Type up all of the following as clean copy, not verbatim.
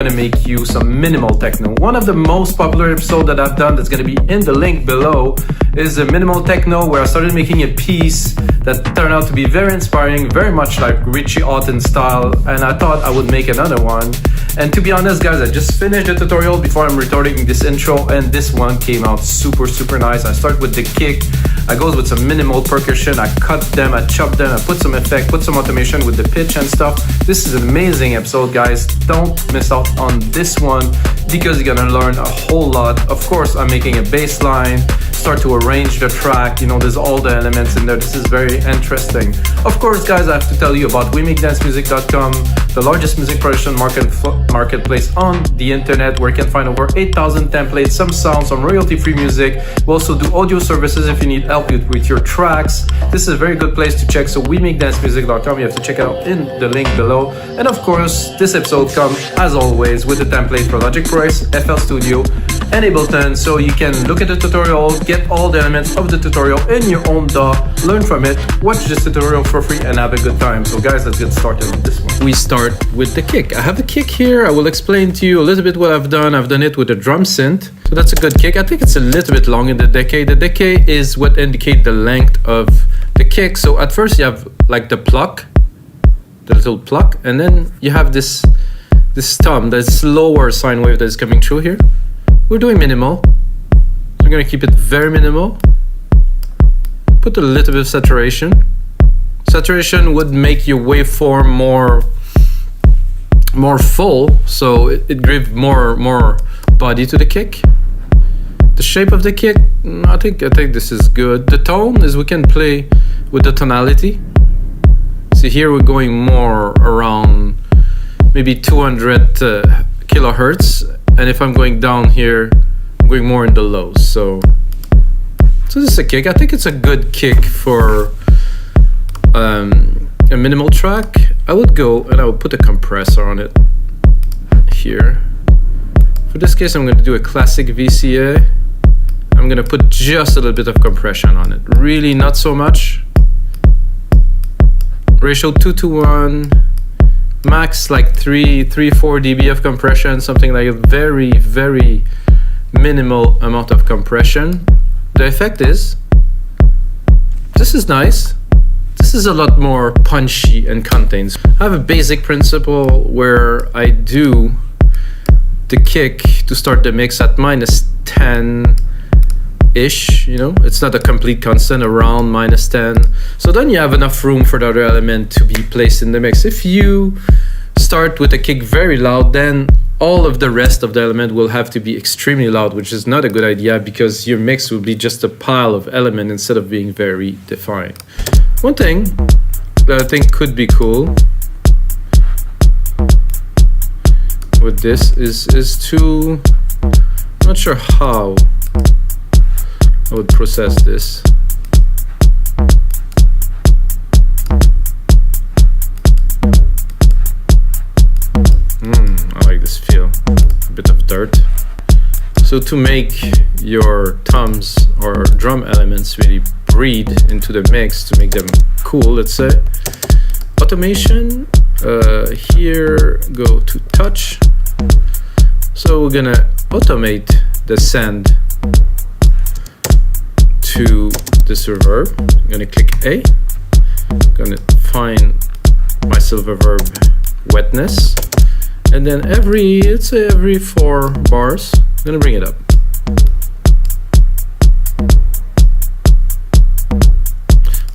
gonna make you some minimal techno. One of the most popular episodes that I've done that's gonna be in the link below is a minimal techno where I started making a piece that turned out to be very inspiring, very much like Richie Hawtin style, and I thought I would make another one. And to be honest guys, I just finished the tutorial before I'm recording this intro, and this one came out super nice. I start with the kick, I goes with some minimal percussion, I cut them, I chop them, I put some effect, put some automation with the pitch and stuff. This is an amazing episode guys, don't miss out on this one because you're gonna learn a whole lot. Of course I'm making a bass line, start to arrange the track, you know, there's all the elements in there. This is very interesting. Of course guys, I have to tell you about WeMakeDanceMusic.com, the largest music production marketplace on the internet, where you can find over 8,000 templates, some sounds, some royalty-free music. We also do audio services if you need help with your tracks. This is a very good place to check, so WeMakeDanceMusic.com, you have to check it out in the link below. And of course, this episode comes, as always, with a template for Logic Pro X, FL Studio, and Ableton, so you can look at the tutorial, get all the elements of the tutorial in your own DAW, learn from it, watch this tutorial for free, and have a good time. So guys, let's get started on this one. We start with the kick. I have the kick here. I will explain to you a little bit what I've done. I've done it with a drum synth. So that's a good kick. I think it's a little bit long in the decay. The decay is what indicates the length of the kick. So at first you have like the pluck, the little pluck, and then you have this thumb, this lower sine wave that is coming through here. We're doing minimal. We're gonna keep it very minimal. Put a little bit of saturation. Saturation would make your waveform more full, so it gives more body to the kick. The shape of the kick, I think this is good. The tone is we can play with the tonality. See here we're going more around maybe 200 kilohertz, and if I'm going down here, I'm going more in the lows. So this is a kick. I think it's a good kick for a minimal track. I would go and I would put a compressor on it here. For this case, I'm going to do a classic VCA. I'm going to put just a little bit of compression on it. Really not so much. Ratio 2:1. Max like 3-4 dB of compression, something like a very minimal amount of compression. The effect is, this is nice. This is a lot more punchy and contains. I have a basic principle where I do the kick to start the mix at -10-ish, you know, it's not a complete constant, around -10. So then you have enough room for the other element to be placed in the mix. If you start with a kick very loud, then all of the rest of the element will have to be extremely loud, which is not a good idea because your mix will be just a pile of elements instead of being very defined. One thing that I think could be cool with this is to, I'm not sure how I would process this. I like this feel, a bit of dirt. So to make your toms or drum elements really breathe into the mix, to make them cool, let's say, automation, here go to touch. So we're gonna automate the send to this reverb. I'm gonna click A, gonna find my silver verb wetness, and then let's say every 4 bars, I'm gonna bring it up.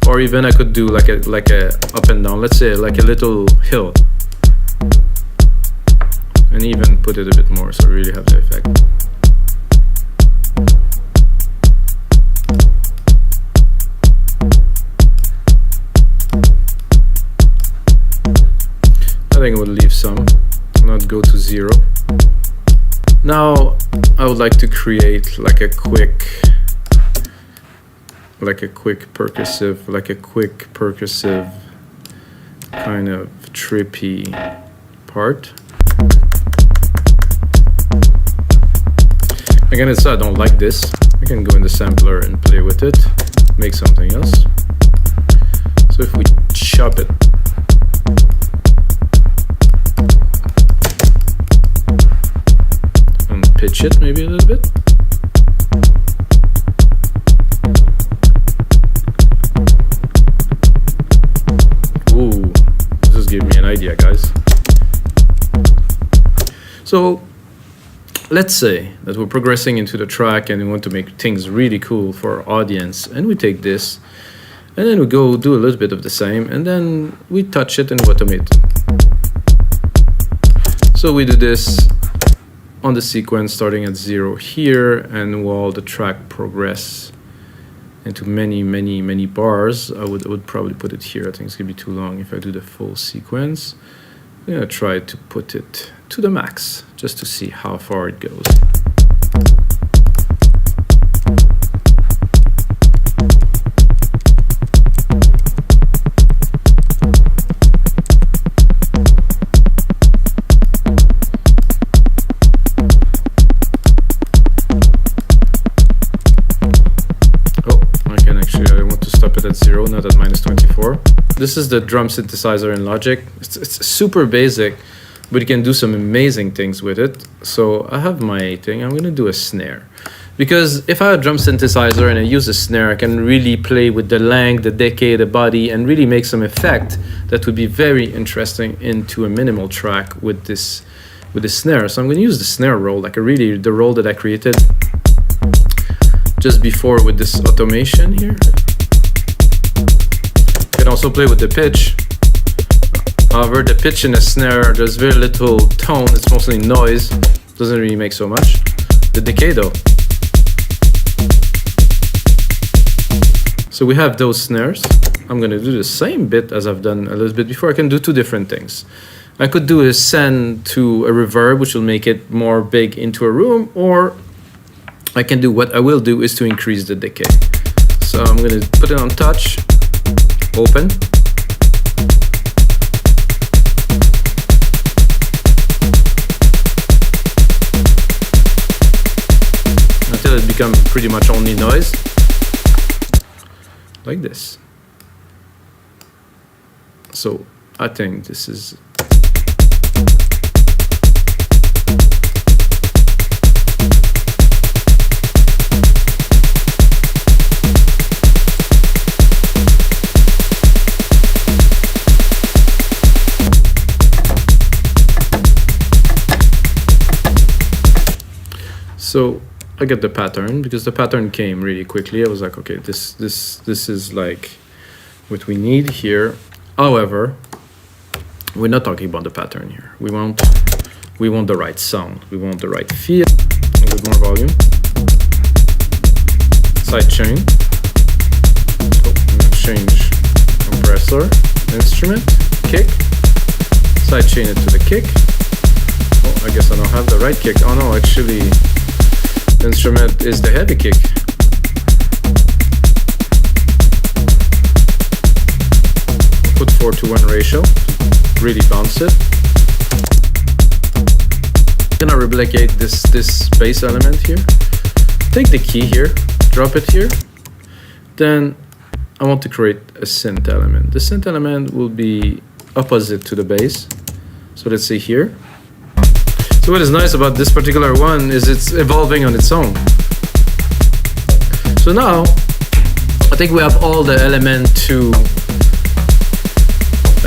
Or even I could do like a up and down, let's say like a little hill, and even put it a bit more so really have the effect. I think I would leave some, not go to 0. Now I would like to create like a quick percussive kind of trippy part. Again, it's I don't like this. I can go in the sampler and play with it, make something else. So if we chop it, pitch it maybe a little bit. Ooh, this gave me an idea, guys. So let's say that we're progressing into the track and we want to make things really cool for our audience, and we take this and then we go do a little bit of the same, and then we touch it and automate. So we do this on the sequence starting at 0 here, and while the track progress into many bars, I would probably put it here. I think it's gonna be too long if I do the full sequence. I'm gonna try to put it to the max just to see how far it goes. I want to stop it at 0, not at -24. This is the drum synthesizer in Logic. It's super basic, but you can do some amazing things with it. So I have my thing. I'm going to do a snare. Because if I have a drum synthesizer and I use a snare, I can really play with the length, the decay, the body, and really make some effect that would be very interesting into a minimal track with this snare. So I'm going to use the snare roll, like the roll that I created just before with this automation here. You can also play with the pitch. However, the pitch in a snare, there's very little tone, it's mostly noise. Doesn't really make so much. The decay though. So we have those snares. I'm gonna do the same bit as I've done a little bit before. I can do two different things. I could do a send to a reverb, which will make it more big into a room, or I can do what I will do is to increase the decay. So I'm gonna put it on touch, open. Until it becomes pretty much only noise. Like this. So I think this is so I get the pattern because the pattern came really quickly. I was like, okay, this is like what we need here. However, we're not talking about the pattern here. We want the right sound. We want the right feel. A bit more volume. Side chain. So I'm gonna change compressor, instrument, kick. Side chain it to the kick. Oh, I guess I don't have the right kick. Oh no, actually. Instrument is the heavy kick. Put 4:1 ratio, really bounce it. I'm gonna replicate this bass element here. Take the key here, drop it here. Then I want to create a synth element. The synth element will be opposite to the bass. So let's see here. So what is nice about this particular one is it's evolving on its own. So now, I think we have all the element to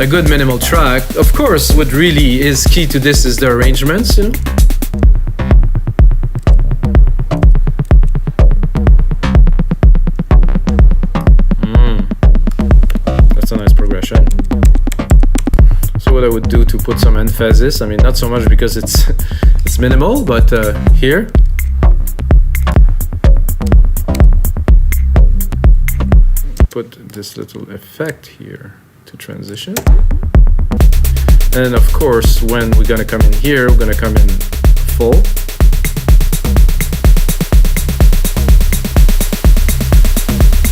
a good minimal track. Of course, what really is key to this is the arrangements, you know. That's a nice progression. So what I would do to put some emphasis, I mean, not so much because it's minimal, but here. Put this little effect here to transition. And of course, when we're gonna come in here, we're gonna come in full.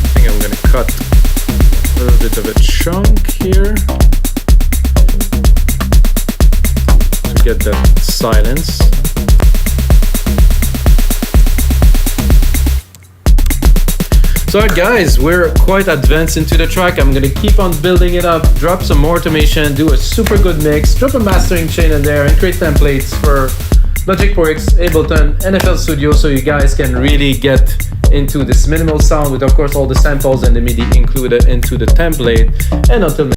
I think I'm gonna cut a little bit of a chunk here. Get that silence. So guys, we're quite advanced into the track. I'm gonna keep on building it up, drop some more automation, do a super good mix, drop a mastering chain in there, and create templates for Logic Pro X, Ableton, FL Studio, so you guys can really get into this minimal sound with, of course, all the samples and the MIDI included into the template. And until